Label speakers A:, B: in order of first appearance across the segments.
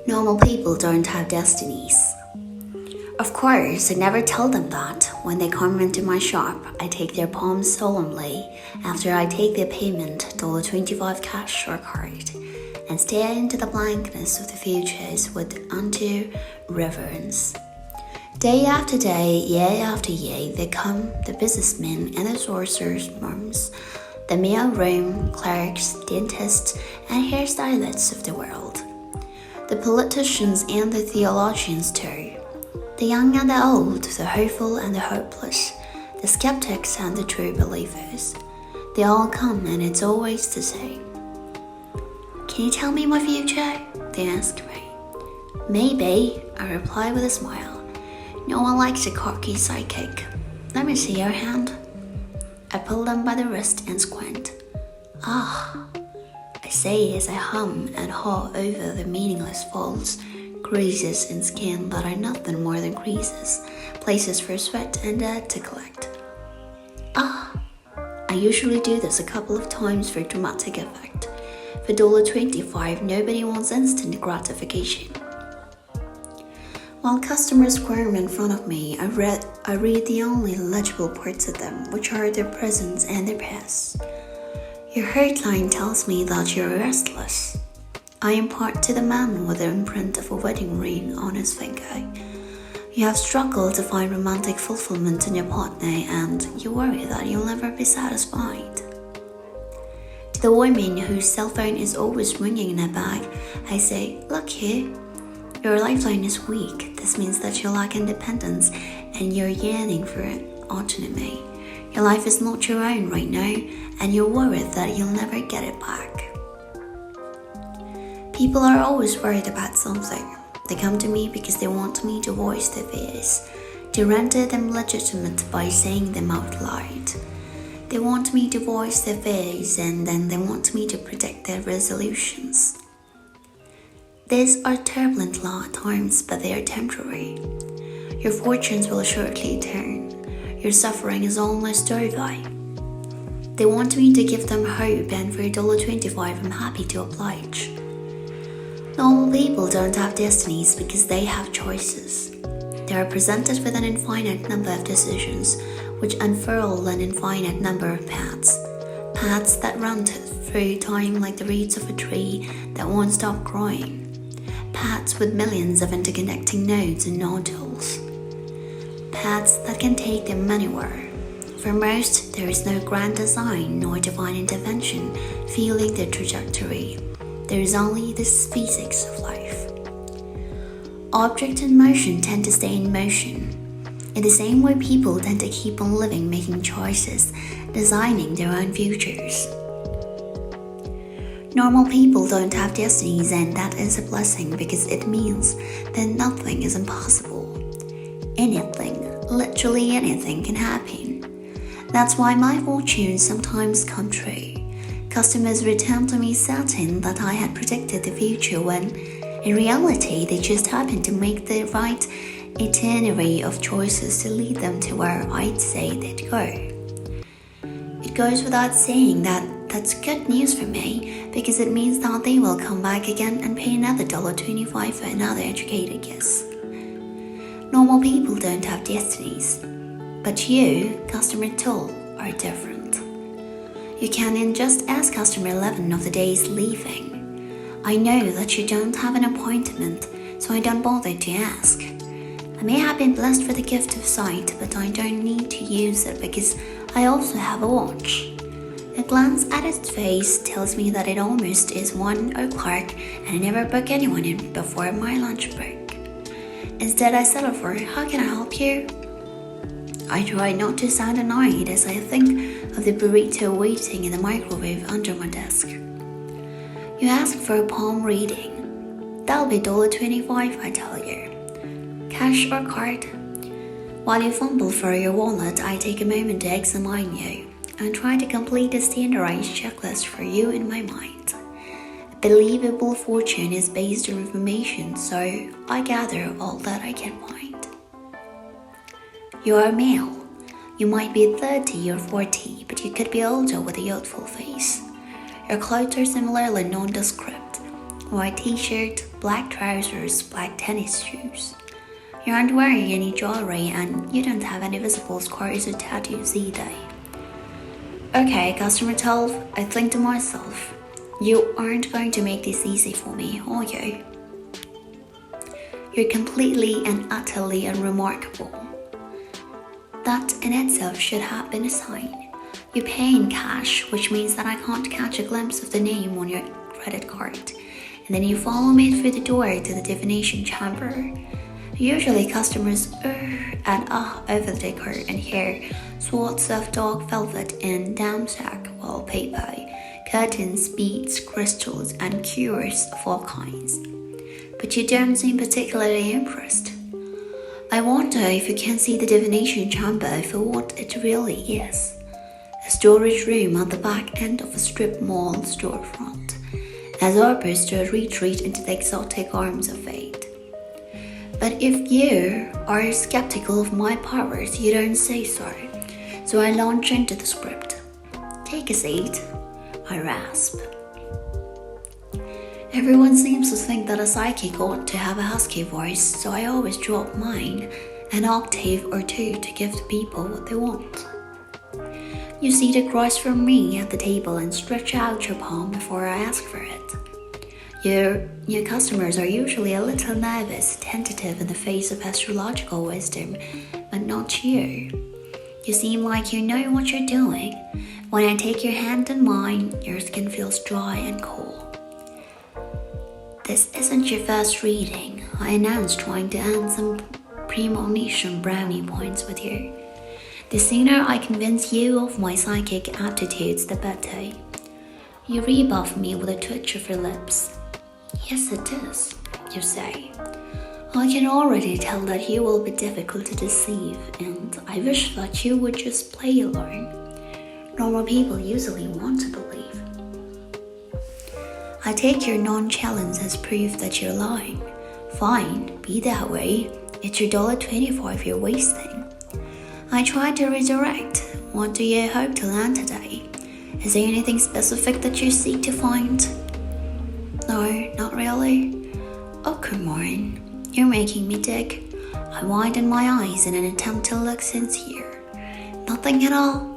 A: Normal people don't have destinies. Of course, I never tell them that. When they come into my shop, I take their palms solemnly after I take their payment, $25 cash or card, and stare into the blankness of the futures with undue reverence. Day after day, year after year, they come, the businessmen and the sorcerers' firms, the mailroom clerks, dentists, and hairstylists of the world, the politicians and the theologians too, the young and the old, the hopeful and the hopeless, the skeptics and the true believers. They all come and it's always the same. Can you tell me my future? They ask me. Maybe, I reply with a smile. No one likes a cocky psychic. Let me see your hand. I pull them by the wrist and squint. Ah, I say as I hum and haw over the meaningless folds, creases in skin that are nothing more than creases, places for sweat and dirt to collect. Ah, I usually do this a couple of times for dramatic effect. For $25, nobody wants instant gratification. While customers squirm in front of me, I read the only legible parts of them, which are their presents and their past. Your hairline tells me that you're restless. I impart to the man with the imprint of a wedding ring on his finger. You have struggled to find romantic fulfillment in your partner and you worry that you'll never be satisfied. To the woman whose cell phone is always ringing in her bag, I say, look here. Your lifeline is weak. This means that you lack independence and you're yearning for autonomy. Your life is not your own right now, and you're worried that you'll never get it back. People are always worried about something. They come to me because they want me to voice their fears, to render them legitimate by saying them out loud. They want me to voice their fears and then they want me to predict their resolutions. These are turbulent times, but they are temporary. Your fortunes will shortly turn. Your suffering is almost over. They want me to give them hope, and for $25, I'm happy to oblige. Normal people don't have destinies because they have choices. They are presented with an infinite number of decisions, which unfurl an infinite number of paths. Paths that run through time like the roots of a tree that won't stop growing. Paths with millions of interconnecting nodes and nodules. Paths that can take them anywhere. For most, there is no grand design nor divine intervention fueling their trajectory. There is only the physics of life. Objects in motion tend to stay in motion. In the same way, people tend to keep on living, making choices, designing their own futures. Normal people don't have destinies, and that is a blessing because it means that nothing is impossible. Anything, literally anything can happen. That's why my fortunes sometimes come true. Customers return to me certain that I had predicted the future when, in reality, they just happened to make the right itinerary of choices to lead them to where I'd say they'd go. It goes without saying that that's good news for me because it means that they will come back again and pay another $25 for another educated guess. Normal people don't have destinies, but you, customer 2, are different. You can just ask customer 11 of the days leaving. I know that you don't have an appointment, so I don't bother to ask. I may have been blessed with the gift of sight, but I don't need to use it because I also have a watch. A glance at its face tells me that it almost is 1 o'clock and I never book anyone in before my lunch break. Instead, I settle for, how can I help you? I try not to sound annoyed as I think of the burrito waiting in the microwave under my desk. You ask for a palm reading. That'll be $25, I tell you. Cash or card? While you fumble for your wallet, I take a moment to examine you and try to complete a standardized checklist for you in my mind. A believable fortune is based on information, so I gather all that I can find. You are male. You might be 30 or 40, but you could be older with a youthful face. Your clothes are similarly nondescript. White t-shirt, black trousers, black tennis shoes. You aren't wearing any jewelry and you don't have any visible scars or tattoos either. Okay, customer 12, I think to myself, you aren't going to make this easy for me, are you? You're completely and utterly unremarkable. That in itself should have been a sign. You pay in cash, which means that I can't catch a glimpse of the name on your credit card. And then you follow me through the door to the divination chamber. Usually customers and over the decor and hear swaths of dark velvet and damask wallpaper, curtains, beads, crystals, and cures of all kinds. But you don't seem particularly impressed. I wonder if you can see the divination chamber for what it really is. A storage room at the back end of a strip mall storefront, as opposed to a retreat into the exotic arms of fate. But if you are skeptical of my powers, you don't say so. So I launch into the script. Take a seat, I rasp. Everyone seems to think that a psychic ought to have a husky voice, so I always drop mine an octave or two to give the people what they want. You sit across from me at the table and stretch out your palm before I ask for it. Your customers are usually a little nervous, tentative in the face of astrological wisdom, but not you. You seem like you know what you're doing. When I take your hand in mine, your skin feels dry and cool. This isn't your first reading, I announced, trying to earn some premonition brownie points with you. The sooner I convince you of my psychic aptitudes, the better. You rebuff me with a twitch of your lips. Yes, it is, you say. I can already tell that you will be difficult to deceive, and I wish that you would just play along. Normal people usually want to believe. I take your nonchalance as proof that you're lying. Fine, be that way. It's your $1.25 you're wasting. I try to redirect. What do you hope to land today? Is there anything specific that you seek to find? No, not really. Oh, come on. You're making me dig. I widen my eyes in an attempt to look sincere. Nothing at all.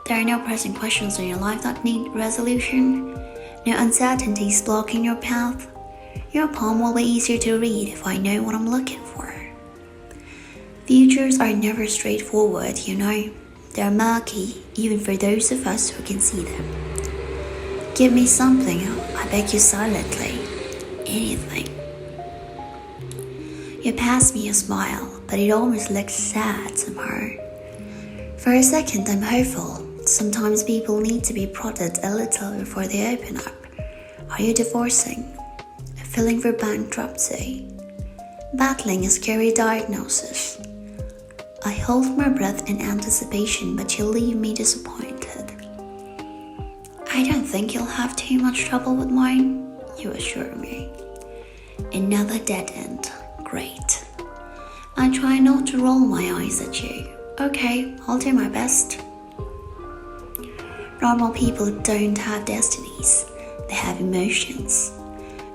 A: There are no pressing questions in your life that need resolution. No uncertainties blocking your path. Your palm will be easier to read if I know what I'm looking for. Futures are never straightforward, you know. They're murky, even for those of us who can see them. Give me something, I beg you silently. Anything. You pass me a smile, but it almost looks sad somehow. For a second, I'm hopeful. Sometimes people need to be prodded a little before they open up. Are you divorcing? Filling for bankruptcy? Battling a scary diagnosis? I hold my breath in anticipation, but you leave me disappointed. I don't think you'll have too much trouble with mine, you assure me. Another dead end. Great. I try not to roll my eyes at you. Okay, I'll do my best. Normal people don't have destinies. They have emotions.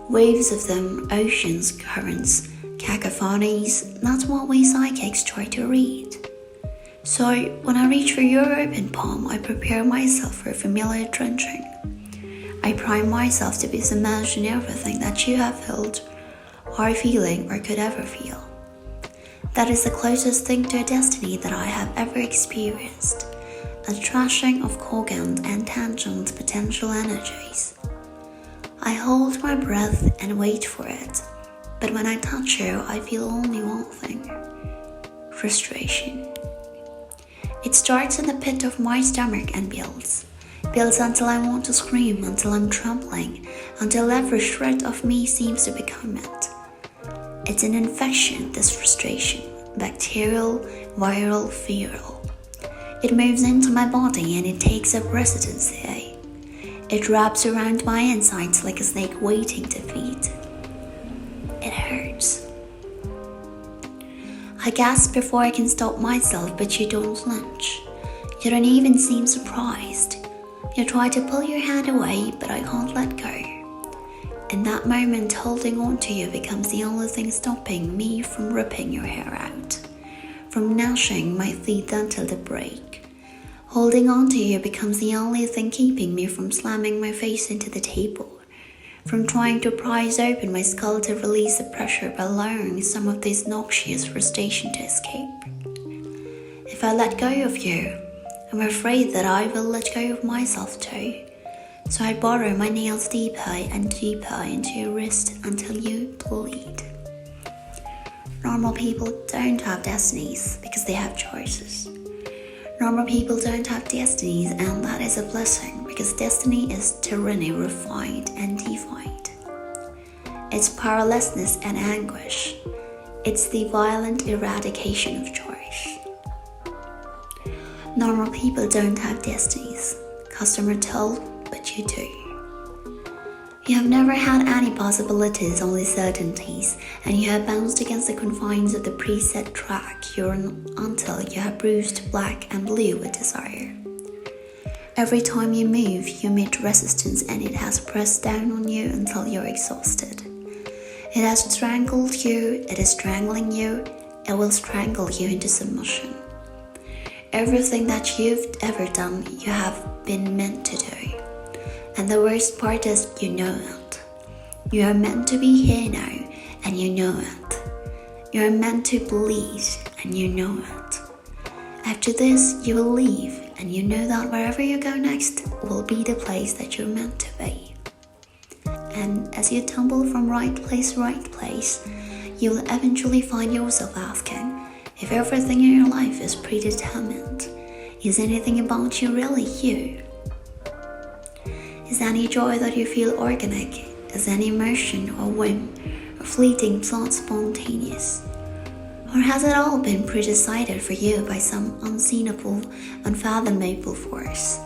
A: Waves of them, oceans, currents, cacophonies. That's what we psychics try to read. So when I reach for your open palm, I prepare myself for a familiar drenching. I prime myself to be submerged in everything that you have felt, are feeling, or could ever feel. That is the closest thing to a destiny that I have ever experienced. A trashing of cogent and tangent potential energies. I hold my breath and wait for it, but when I touch you, I feel only one thing: frustration. It starts in the pit of my stomach and builds until I want to scream, until I'm trembling, until every shred of me seems to become it. It's an infection, this frustration, bacterial, viral, feral. It moves into my body and it takes up residence here. It wraps around my insides like a snake waiting to feed. It hurts. I gasp before I can stop myself, but you don't flinch. You don't even seem surprised. You try to pull your hand away, but I can't let go. In that moment, holding on to you becomes the only thing stopping me from ripping your hair out, from gnashing my teeth until they break. Holding on to you becomes the only thing keeping me from slamming my face into the table, from trying to prise open my skull to release the pressure by allowing some of this noxious frustration to escape. If I let go of you, I'm afraid that I will let go of myself too. So I borrow my nails deeper and deeper into your wrist until you bleed. Normal people don't have destinies because they have choices. Normal people don't have destinies, and that is a blessing because destiny is tyranny refined and defined. It's powerlessness and anguish. It's the violent eradication of choice. Normal people don't have destinies. Customer told, but you do. You have never had any possibilities, only certainties, and you have bounced against the confines of the preset track until you have bruised black and blue with desire. Every time you move, you meet resistance, and it has pressed down on you until you're exhausted. It has strangled you, it is strangling you, it will strangle you into submission. Everything that you've ever done, you have been meant to do. And the worst part is you know it. You are meant to be here now, and you know it. You are meant to bleed, and you know it. After this, you will leave, and you know that wherever you go next will be the place that you're meant to be. And as you tumble from right place, you will eventually find yourself asking if everything in your life is predetermined. Is anything about you really you? Is any joy that you feel organic? Is any emotion or whim or fleeting thought spontaneous? Or has it all been predecided for you by some unseenable, unfathomable force?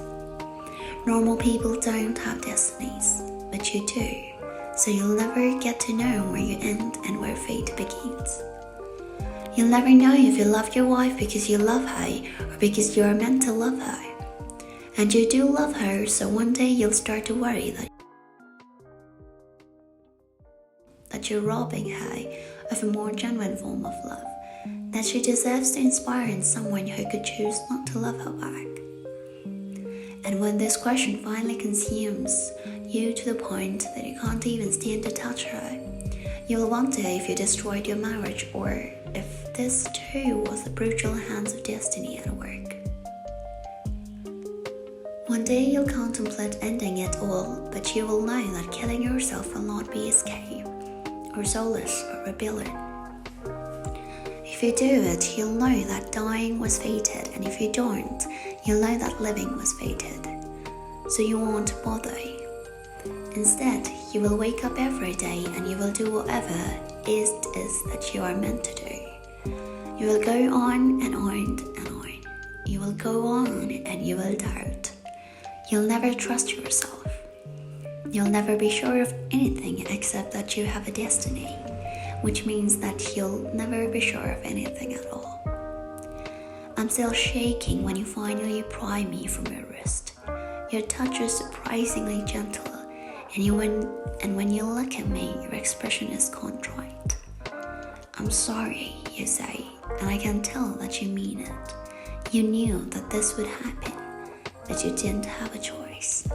A: Normal people don't have destinies, but you do, so you'll never get to know where you end and where fate begins. You'll never know if you love your wife because you love her or because you are meant to love her. And you do love her, so one day you'll start to worry that you're robbing her of a more genuine form of love, that she deserves to inspire in someone who could choose not to love her back. And when this question finally consumes you to the point that you can't even stand to touch her, you'll wonder if you destroyed your marriage or if this too was the brutal hands of destiny at work. One day you'll contemplate ending it all, but you will know that killing yourself will not be escape, or solace, or rebellion. If you do it, you'll know that dying was fated, and if you don't, you'll know that living was fated. So you won't bother. Instead, you will wake up every day and you will do whatever it is that you are meant to do. You will go on and on and on. You will go on and you will doubt. You'll never trust yourself. You'll never be sure of anything except that you have a destiny, which means that you'll never be sure of anything at all. I'm still shaking when you finally pry me from your wrist. Your touch is surprisingly gentle, and when you look at me, your expression is contrite. I'm sorry, you say, and I can tell that you mean it. You knew that this would happen, but you didn't have a choice.